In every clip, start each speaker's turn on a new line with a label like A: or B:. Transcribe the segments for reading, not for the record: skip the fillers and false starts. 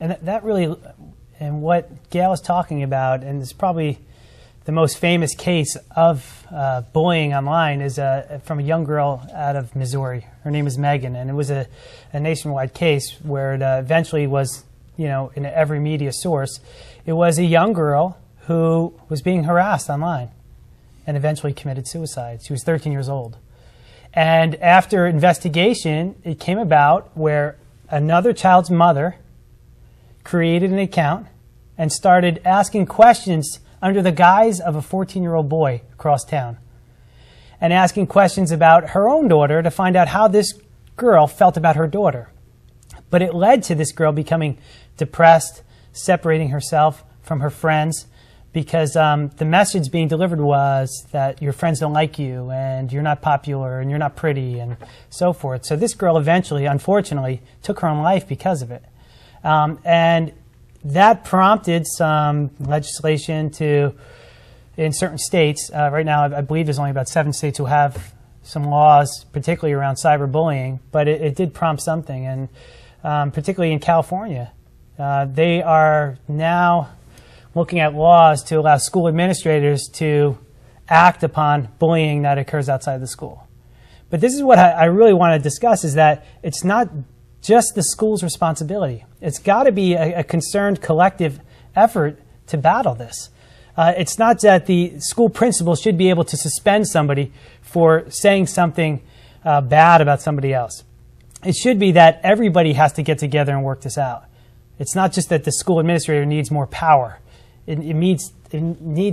A: And that really, and what Gail is talking about, and it's probably the most famous case of bullying online, is from a young girl out of Missouri. Her name is Megan, and it was a nationwide case where it eventually was, in every media source. It was a young girl who was being harassed online and eventually committed suicide. She was 13 years old. And after investigation, it came about where another child's mother created an account and started asking questions under the guise of a 14-year-old boy across town, and asking questions about her own daughter to find out how this girl felt about her daughter. But it led to this girl becoming depressed, separating herself from her friends, because the message being delivered was that your friends don't like you, and you're not popular, and you're not pretty, and so forth. So this girl eventually, unfortunately, took her own life because of it. And that prompted some legislation in certain states. Right now, I believe there's only about 7 states who have some laws, particularly around cyberbullying, but it did prompt something. And particularly in California, they are now looking at laws to allow school administrators to act upon bullying that occurs outside the school. But this is what I really want to discuss, is that it's not just the school's responsibility. It's got to be a concerned collective effort to battle this. It's not that the school principal should be able to suspend somebody for saying something bad about somebody else. It should be that everybody has to get together and work this out. It's not just that the school administrator needs more power. It needs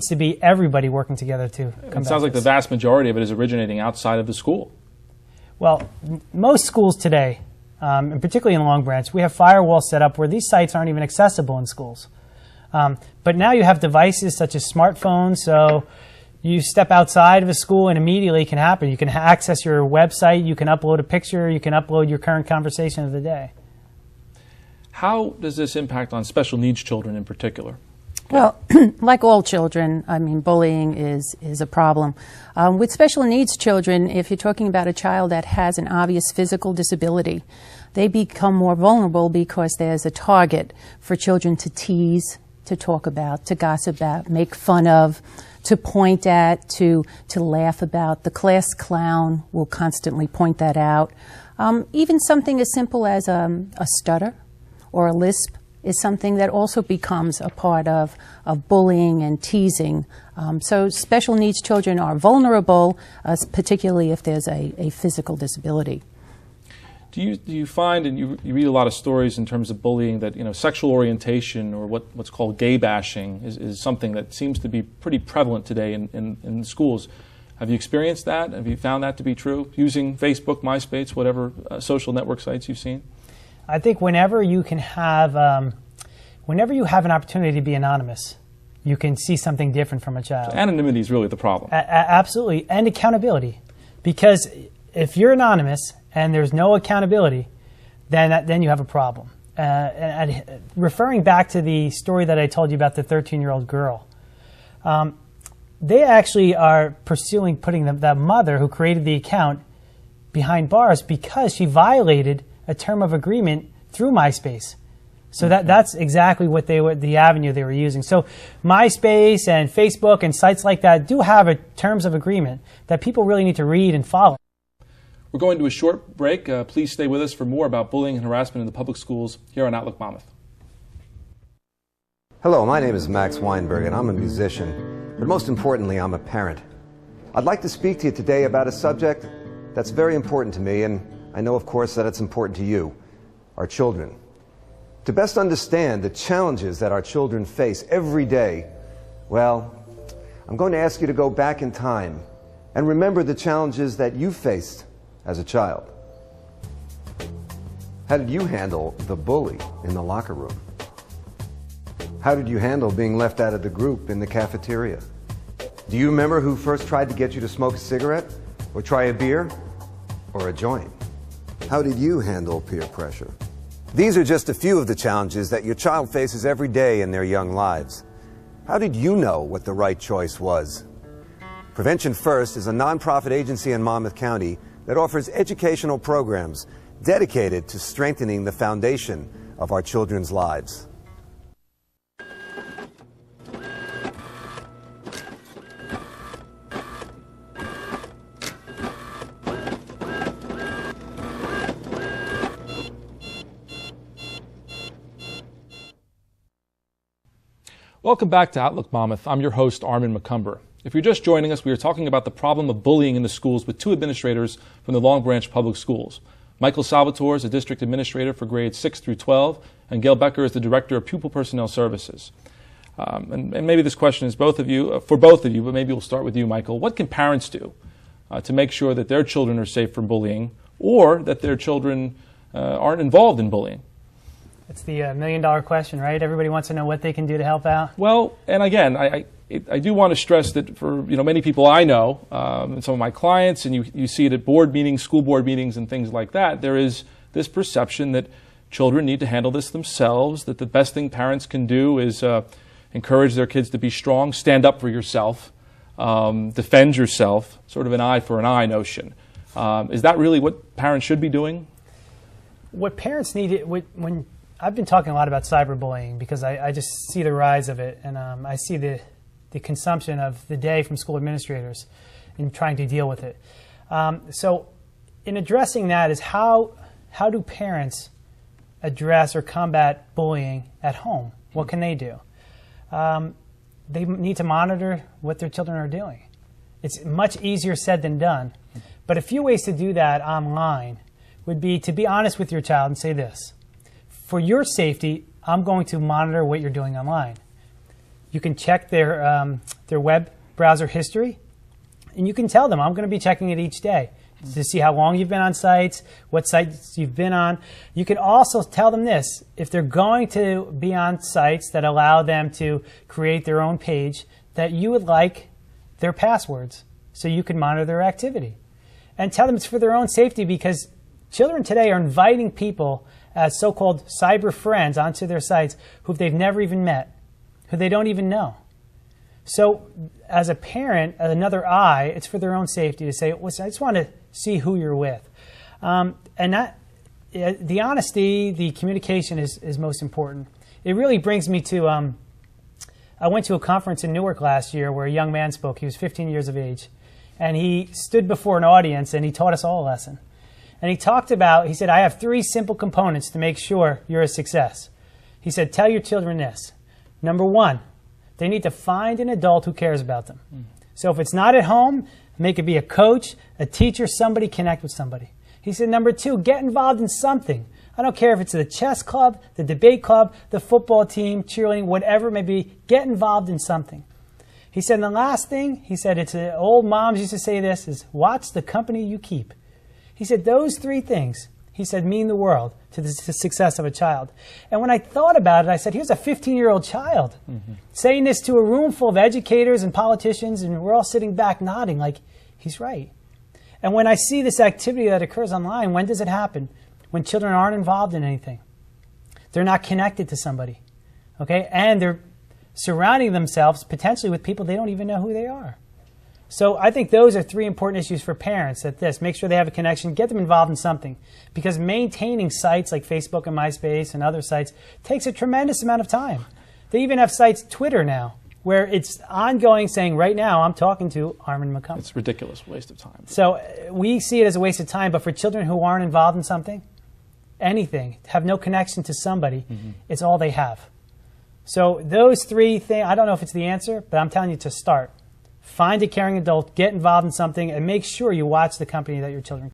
A: to be everybody working together to combat
B: It sounds like
A: this.
B: the vast majority of it is originating outside of the school.
A: Well, most schools today, and particularly in Long Branch, we have firewalls set up where these sites aren't even accessible in schools. But now you have devices such as smartphones, so you step outside of a school and immediately it can happen. You can access your website, you can upload a picture, you can upload your current conversation of the day.
B: How does this impact on special needs children in particular?
C: Well, like all children, I mean, bullying is a problem. With special needs children, if you're talking about a child that has an obvious physical disability, they become more vulnerable because there's a target for children to tease, to talk about, to gossip about, make fun of, to point at, to laugh about. The class clown will constantly point that out. Even something as simple as a stutter or a lisp is something that also becomes a part of bullying and teasing. So special needs children are vulnerable, particularly if there's a physical disability.
B: Do you find, and you read a lot of stories in terms of bullying, that sexual orientation or what's called gay bashing is something that seems to be pretty prevalent today in schools? Have you experienced that? Have you found that to be true, using Facebook, MySpace, whatever social network sites you've seen?
A: I think whenever you have an opportunity to be anonymous, you can see something different from a child.
B: So anonymity is really the problem.
A: Absolutely, and accountability. Because if you're anonymous and there's no accountability, then you have a problem. And referring back to the story that I told you about the 13-year-old girl, they actually are pursuing putting that mother who created the account behind bars because she violated a term of agreement through MySpace. So that's exactly what the avenue they were using. So MySpace and Facebook and sites like that do have terms of agreement that people really need to read and follow.
B: We're going to a short break. Please stay with us for more about bullying and harassment in the public schools here on Outlook Monmouth.
D: Hello, my name is Max Weinberg, and I'm a musician, but most importantly, I'm a parent. I'd like to speak to you today about a subject that's very important to me, and I know, of course, that it's important to you, our children. To best understand the challenges that our children face every day, well, I'm going to ask you to go back in time and remember the challenges that you faced as a child. How did you handle the bully in the locker room? How did you handle being left out of the group in the cafeteria? Do you remember who first tried to get you to smoke a cigarette, or try a beer, or a joint? How did you handle peer pressure? These are just a few of the challenges that your child faces every day in their young lives. How did you know what the right choice was? Prevention First is a nonprofit agency in Monmouth County that offers educational programs dedicated to strengthening the foundation of our children's lives.
B: Welcome back to Outlook Monmouth. I'm your host, Armen McOmber. If you're just joining us, we are talking about the problem of bullying in the schools with two administrators from the Long Branch Public Schools. Michael Salvatore is the district administrator for grades 6 through 12, and Gail Becker is the director of pupil personnel services. And maybe this question is for both of you, but maybe we'll start with you, Michael. What can parents do to make sure that their children are safe from bullying, or that their children aren't involved in bullying?
A: It's the million-dollar question, right? Everybody wants to know what they can do to help out.
B: Well, and again, I do want to stress that for many people I know, and some of my clients, and you see it at board meetings, school board meetings, and things like that, there is this perception that children need to handle this themselves, that the best thing parents can do is encourage their kids to be strong, stand up for yourself, defend yourself, sort of an eye for an eye notion. Is that really what parents should be doing?
A: What parents need, when I've been talking a lot about cyberbullying because I just see the rise of it, and I see the consumption of the day from school administrators in trying to deal with it. So in addressing that is how do parents address or combat bullying at home? What can they do? They need to monitor what their children are doing. It's much easier said than done. But a few ways to do that online would be to be honest with your child and say this: for your safety, I'm going to monitor what you're doing online. You can check their web browser history, and you can tell them, I'm going to be checking it each day to see how long you've been on sites, what sites you've been on. You can also tell them this: if they're going to be on sites that allow them to create their own page, that you would like their passwords so you can monitor their activity. And tell them it's for their own safety, because children today are inviting people as so-called cyber friends onto their sites who they've never even met, who they don't even know. So as a parent, another eye, it's for their own safety to say, listen, I just want to see who you're with. And that, the honesty, the communication is most important. It really brings me to, I went to a conference in Newark last year where a young man spoke. He was 15 years of age. And he stood before an audience and he taught us all a lesson. And he talked about, he said, I have 3 simple components to make sure you're a success. He said, tell your children this. Number 1, they need to find an adult who cares about them. So if it's not at home, make it be a coach, a teacher, somebody, connect with somebody. He said, number 2, get involved in something. I don't care if it's the chess club, the debate club, the football team, cheerleading, whatever it may be, get involved in something. He said, and the last thing, he said, it's old moms used to say this, is watch the company you keep. He said, those 3 things, he said, mean the world to the success of a child. And when I thought about it, I said, here's a 15-year-old child saying this to a room full of educators and politicians, and we're all sitting back nodding like, he's right. And when I see this activity that occurs online, when does it happen? When children aren't involved in anything. They're not connected to somebody, okay? And they're surrounding themselves potentially with people they don't even know who they are. So I think those are 3 important issues for parents at this. Make sure they have a connection, get them involved in something. Because maintaining sites like Facebook and MySpace and other sites takes a tremendous amount of time. They even have sites, Twitter now, where it's ongoing saying, right now I'm talking to Armen McOmber.
B: It's a ridiculous waste of time.
A: So we see it as a waste of time, but for children who aren't involved in something, anything, have no connection to somebody, it's all they have. So those 3 things, I don't know if it's the answer, but I'm telling you to start. Find a caring adult, get involved in something, and make sure you watch the company that your children